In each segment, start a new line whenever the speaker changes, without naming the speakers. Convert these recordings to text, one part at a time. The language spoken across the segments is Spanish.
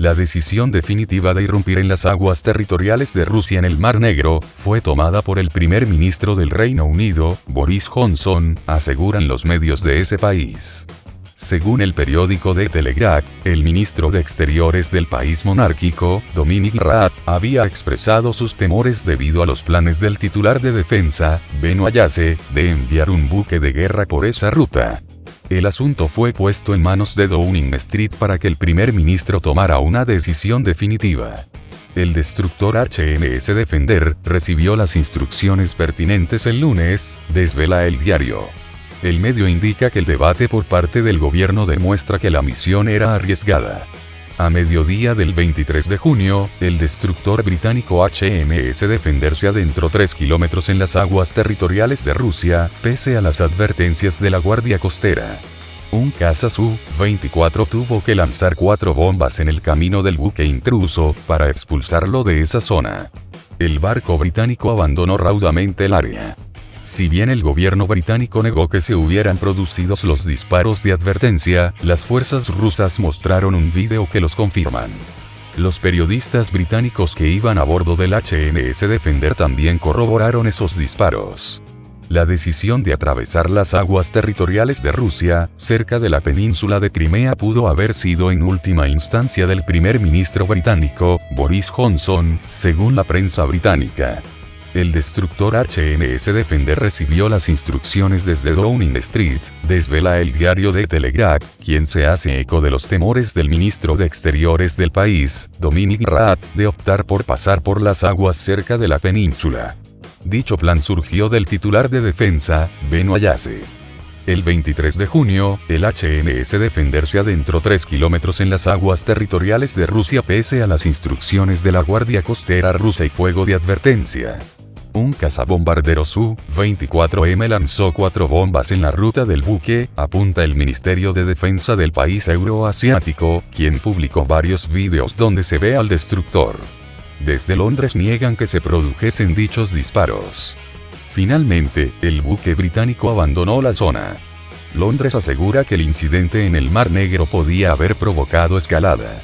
La decisión definitiva de irrumpir en las aguas territoriales de Rusia en el Mar Negro, fue tomada por el primer ministro del Reino Unido, Boris Johnson, aseguran los medios de ese país. Según el periódico The Telegraph, el ministro de Exteriores del país monárquico, Dominic Raab, había expresado sus temores debido a los planes del titular de defensa, Beno Ayase, de enviar un buque de guerra por esa ruta. El asunto fue puesto en manos de Downing Street para que el primer ministro tomara una decisión definitiva. El destructor HMS Defender recibió las instrucciones pertinentes el lunes, desvela el diario. El medio indica que el debate por parte del gobierno demuestra que la misión era arriesgada. A mediodía del 23 de junio, el destructor británico HMS Defender se adentró 3 kilómetros en las aguas territoriales de Rusia, pese a las advertencias de la Guardia Costera. Un caza Su-24 tuvo que lanzar 4 bombas en el camino del buque intruso, para expulsarlo de esa zona. El barco británico abandonó raudamente el área. Si bien el gobierno británico negó que se hubieran producido los disparos de advertencia, las fuerzas rusas mostraron un vídeo que los confirman. Los periodistas británicos que iban a bordo del HMS Defender también corroboraron esos disparos. La decisión de atravesar las aguas territoriales de Rusia, cerca de la península de Crimea, pudo haber sido en última instancia del primer ministro británico, Boris Johnson, según la prensa británica. El destructor HMS Defender recibió las instrucciones desde Downing Street, desvela el diario The Telegraph, quien se hace eco de los temores del ministro de Exteriores del país, Dominic Raab, de optar por pasar por las aguas cerca de la península. Dicho plan surgió del titular de defensa, Beno Ayase. El 23 de junio, el HMS Defender se adentró 3 kilómetros en las aguas territoriales de Rusia pese a las instrucciones de la Guardia Costera rusa y fuego de advertencia. Un cazabombardero Su-24M lanzó 4 bombas en la ruta del buque, apunta el Ministerio de Defensa del país euroasiático, quien publicó varios vídeos donde se ve al destructor. Desde Londres niegan que se produjesen dichos disparos. Finalmente, el buque británico abandonó la zona. Londres asegura que el incidente en el Mar Negro podía haber provocado escalada.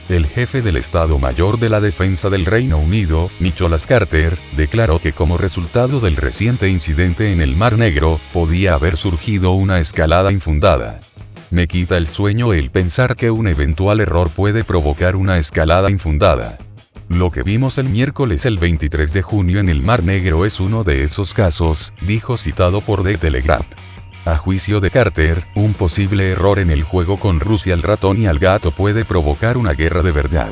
El jefe del Estado Mayor de la Defensa del Reino Unido, Nicholas Carter, declaró que como resultado del reciente incidente en el Mar Negro, podía haber surgido una escalada infundada. Me quita el sueño el pensar que un eventual error puede provocar una escalada infundada. Lo que vimos el miércoles el 23 de junio en el Mar Negro es uno de esos casos, dijo citado por The Telegraph. A juicio de Carter, un posible error en el juego con Rusia al ratón y al gato puede provocar una guerra de verdad.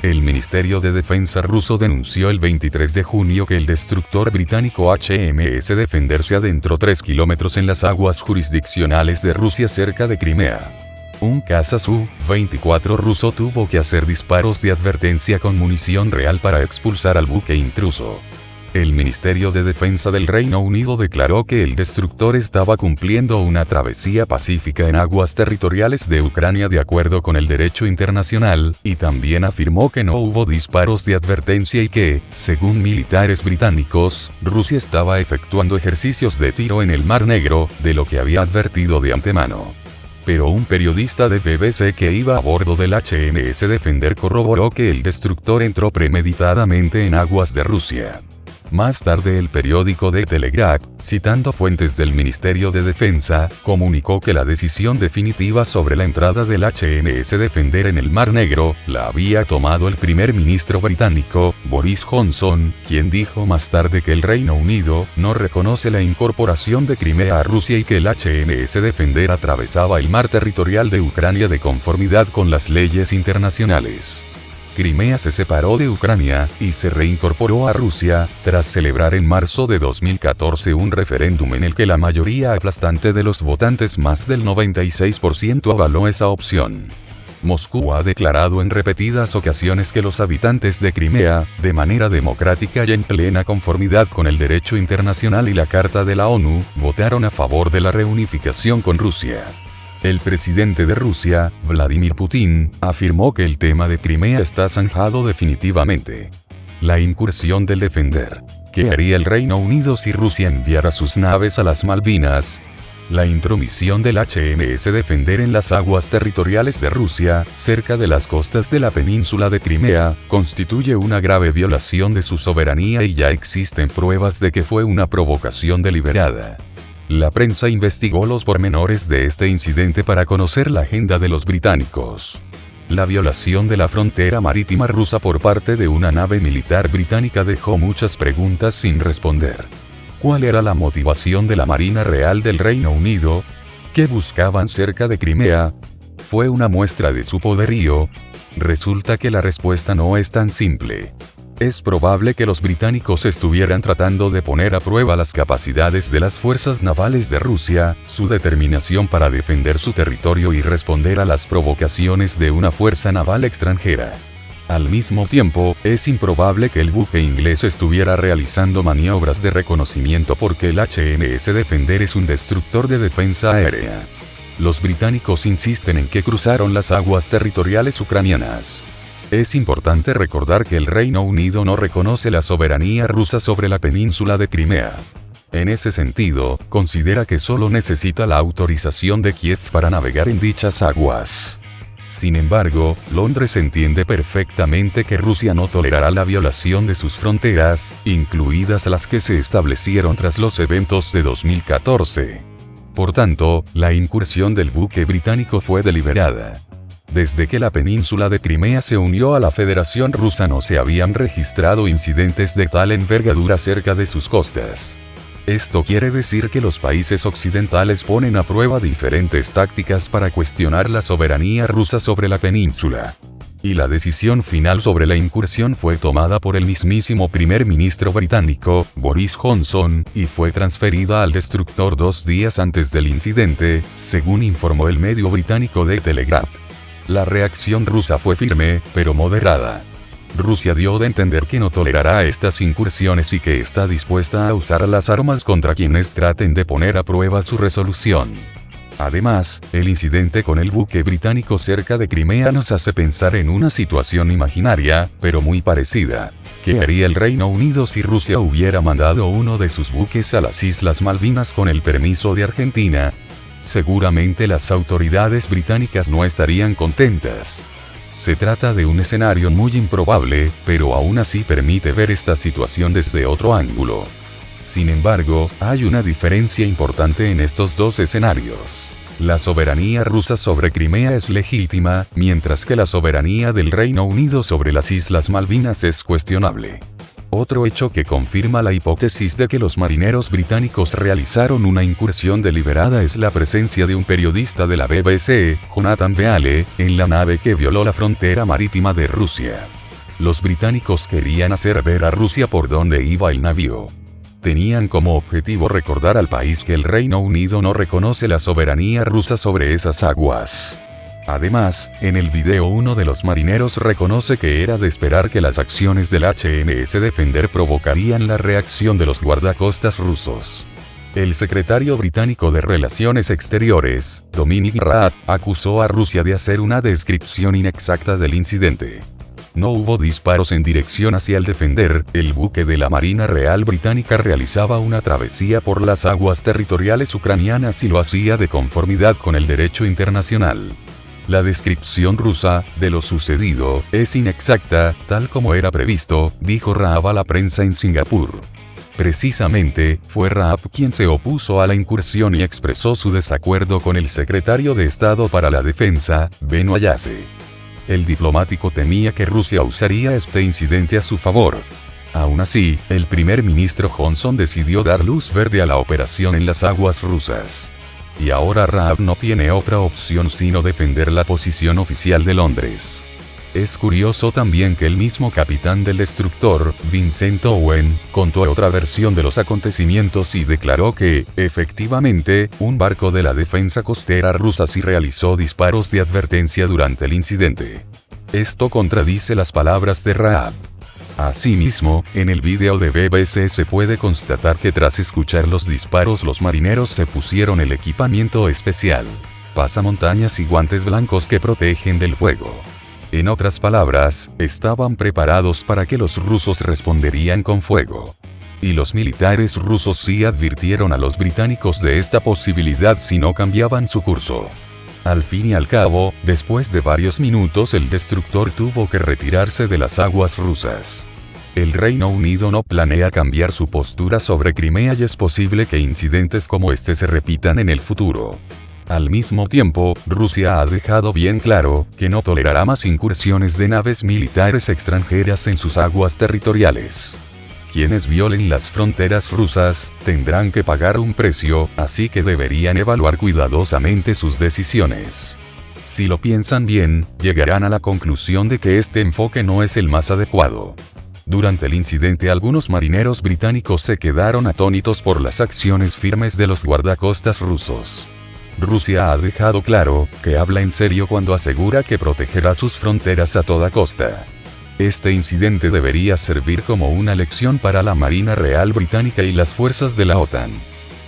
El Ministerio de Defensa ruso denunció el 23 de junio que el destructor británico HMS Defender se adentró 3 kilómetros en las aguas jurisdiccionales de Rusia cerca de Crimea. Un caza Su-24 ruso tuvo que hacer disparos de advertencia con munición real para expulsar al buque intruso. El Ministerio de Defensa del Reino Unido declaró que el destructor estaba cumpliendo una travesía pacífica en aguas territoriales de Ucrania de acuerdo con el derecho internacional, y también afirmó que no hubo disparos de advertencia y que, según militares británicos, Rusia estaba efectuando ejercicios de tiro en el Mar Negro, de lo que había advertido de antemano. Pero un periodista de BBC que iba a bordo del HMS Defender corroboró que el destructor entró premeditadamente en aguas de Rusia. Más tarde el periódico The Telegraph, citando fuentes del Ministerio de Defensa, comunicó que la decisión definitiva sobre la entrada del HMS Defender en el Mar Negro, la había tomado el primer ministro británico, Boris Johnson, quien dijo más tarde que el Reino Unido no reconoce la incorporación de Crimea a Rusia y que el HMS Defender atravesaba el mar territorial de Ucrania de conformidad con las leyes internacionales. Crimea se separó de Ucrania, y se reincorporó a Rusia, tras celebrar en marzo de 2014 un referéndum en el que la mayoría aplastante de los votantes, más del 96%, avaló esa opción. Moscú ha declarado en repetidas ocasiones que los habitantes de Crimea, de manera democrática y en plena conformidad con el derecho internacional y la Carta de la ONU, votaron a favor de la reunificación con Rusia. El presidente de Rusia, Vladimir Putin, afirmó que el tema de Crimea está zanjado definitivamente. La incursión del Defender. ¿Qué haría el Reino Unido si Rusia enviara sus naves a las Malvinas? La intromisión del HMS Defender en las aguas territoriales de Rusia, cerca de las costas de la península de Crimea, constituye una grave violación de su soberanía y ya existen pruebas de que fue una provocación deliberada. La prensa investigó los pormenores de este incidente para conocer la agenda de los británicos. La violación de la frontera marítima rusa por parte de una nave militar británica dejó muchas preguntas sin responder. ¿Cuál era la motivación de la Marina Real del Reino Unido? ¿Qué buscaban cerca de Crimea? ¿Fue una muestra de su poderío? Resulta que la respuesta no es tan simple. Es probable que los británicos estuvieran tratando de poner a prueba las capacidades de las fuerzas navales de Rusia, su determinación para defender su territorio y responder a las provocaciones de una fuerza naval extranjera. Al mismo tiempo, es improbable que el buque inglés estuviera realizando maniobras de reconocimiento porque el HMS Defender es un destructor de defensa aérea. Los británicos insisten en que cruzaron las aguas territoriales ucranianas. Es importante recordar que el Reino Unido no reconoce la soberanía rusa sobre la península de Crimea. En ese sentido, considera que solo necesita la autorización de Kiev para navegar en dichas aguas. Sin embargo, Londres entiende perfectamente que Rusia no tolerará la violación de sus fronteras, incluidas las que se establecieron tras los eventos de 2014. Por tanto, la incursión del buque británico fue deliberada. Desde que la península de Crimea se unió a la Federación Rusa no se habían registrado incidentes de tal envergadura cerca de sus costas. Esto quiere decir que los países occidentales ponen a prueba diferentes tácticas para cuestionar la soberanía rusa sobre la península. Y la decisión final sobre la incursión fue tomada por el mismísimo primer ministro británico, Boris Johnson, y fue transferida al destructor 2 días antes del incidente, según informó el medio británico The Telegraph. La reacción rusa fue firme, pero moderada. Rusia dio de entender que no tolerará estas incursiones y que está dispuesta a usar las armas contra quienes traten de poner a prueba su resolución. Además, el incidente con el buque británico cerca de Crimea nos hace pensar en una situación imaginaria, pero muy parecida. ¿Qué haría el Reino Unido si Rusia hubiera mandado uno de sus buques a las Islas Malvinas con el permiso de Argentina? Seguramente las autoridades británicas no estarían contentas. Se trata de un escenario muy improbable, pero aún así permite ver esta situación desde otro ángulo. Sin embargo, hay una diferencia importante en estos dos escenarios. La soberanía rusa sobre Crimea es legítima, mientras que la soberanía del Reino Unido sobre las Islas Malvinas es cuestionable. Otro hecho que confirma la hipótesis de que los marineros británicos realizaron una incursión deliberada es la presencia de un periodista de la BBC, Jonathan Beale, en la nave que violó la frontera marítima de Rusia. Los británicos querían hacer ver a Rusia por dónde iba el navío. Tenían como objetivo recordar al país que el Reino Unido no reconoce la soberanía rusa sobre esas aguas. Además, en el video uno de los marineros reconoce que era de esperar que las acciones del HMS Defender provocarían la reacción de los guardacostas rusos. El secretario británico de Relaciones Exteriores, Dominic Raab, acusó a Rusia de hacer una descripción inexacta del incidente. No hubo disparos en dirección hacia el Defender, el buque de la Marina Real Británica realizaba una travesía por las aguas territoriales ucranianas y lo hacía de conformidad con el derecho internacional. La descripción rusa de lo sucedido es inexacta, tal como era previsto, dijo Raab a la prensa en Singapur. Precisamente, fue Raab quien se opuso a la incursión y expresó su desacuerdo con el secretario de Estado para la Defensa, Beno Ayase. El diplomático temía que Rusia usaría este incidente a su favor. Aún así, el primer ministro Johnson decidió dar luz verde a la operación en las aguas rusas. Y ahora Raab no tiene otra opción sino defender la posición oficial de Londres. Es curioso también que el mismo capitán del destructor, Vincent Owen, contó otra versión de los acontecimientos y declaró que, efectivamente, un barco de la defensa costera rusa sí realizó disparos de advertencia durante el incidente. Esto contradice las palabras de Raab. Asimismo, en el vídeo de BBC se puede constatar que tras escuchar los disparos los marineros se pusieron el equipamiento especial, pasamontañas y guantes blancos que protegen del fuego. En otras palabras, estaban preparados para que los rusos responderían con fuego. Y los militares rusos sí advirtieron a los británicos de esta posibilidad si no cambiaban su curso. Al fin y al cabo, después de varios minutos el destructor tuvo que retirarse de las aguas rusas. El Reino Unido no planea cambiar su postura sobre Crimea y es posible que incidentes como este se repitan en el futuro. Al mismo tiempo, Rusia ha dejado bien claro que no tolerará más incursiones de naves militares extranjeras en sus aguas territoriales. Quienes violen las fronteras rusas tendrán que pagar un precio, así que deberían evaluar cuidadosamente sus decisiones. Si lo piensan bien, llegarán a la conclusión de que este enfoque no es el más adecuado. Durante el incidente algunos marineros británicos se quedaron atónitos por las acciones firmes de los guardacostas rusos. Rusia ha dejado claro que habla en serio cuando asegura que protegerá sus fronteras a toda costa. Este incidente debería servir como una lección para la Marina Real Británica y las fuerzas de la OTAN.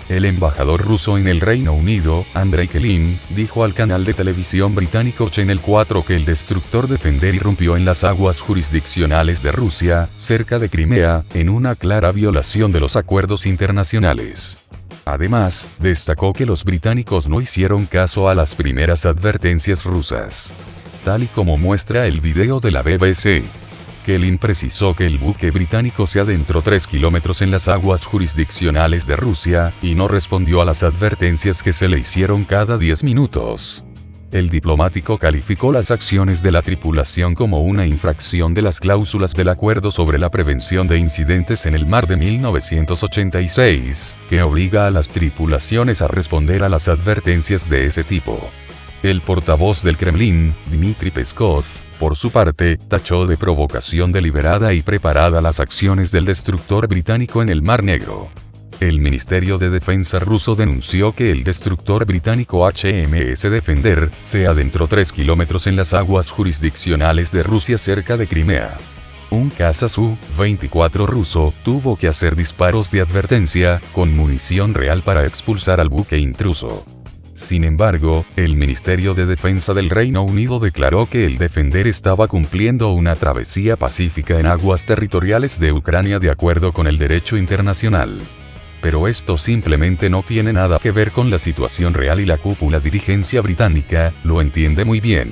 El embajador ruso en el Reino Unido, Andrei Kelin, dijo al canal de televisión británico Channel 4 que el destructor Defender irrumpió en las aguas jurisdiccionales de Rusia, cerca de Crimea, en una clara violación de los acuerdos internacionales. Además, destacó que los británicos no hicieron caso a las primeras advertencias rusas. Tal y como muestra el video de la BBC. Kelin precisó que el buque británico se adentró 3 kilómetros en las aguas jurisdiccionales de Rusia, y no respondió a las advertencias que se le hicieron cada 10 minutos. El diplomático calificó las acciones de la tripulación como una infracción de las cláusulas del Acuerdo sobre la Prevención de Incidentes en el Mar de 1986, que obliga a las tripulaciones a responder a las advertencias de ese tipo. El portavoz del Kremlin, Dmitry Peskov, por su parte, tachó de provocación deliberada y preparada las acciones del destructor británico en el Mar Negro. El Ministerio de Defensa ruso denunció que el destructor británico HMS Defender se adentró 3 kilómetros en las aguas jurisdiccionales de Rusia cerca de Crimea. Un caza Su-24 ruso tuvo que hacer disparos de advertencia, con munición real para expulsar al buque intruso. Sin embargo, el Ministerio de Defensa del Reino Unido declaró que el Defender estaba cumpliendo una travesía pacífica en aguas territoriales de Ucrania de acuerdo con el derecho internacional. Pero esto simplemente no tiene nada que ver con la situación real y la cúpula dirigencia británica lo entiende muy bien.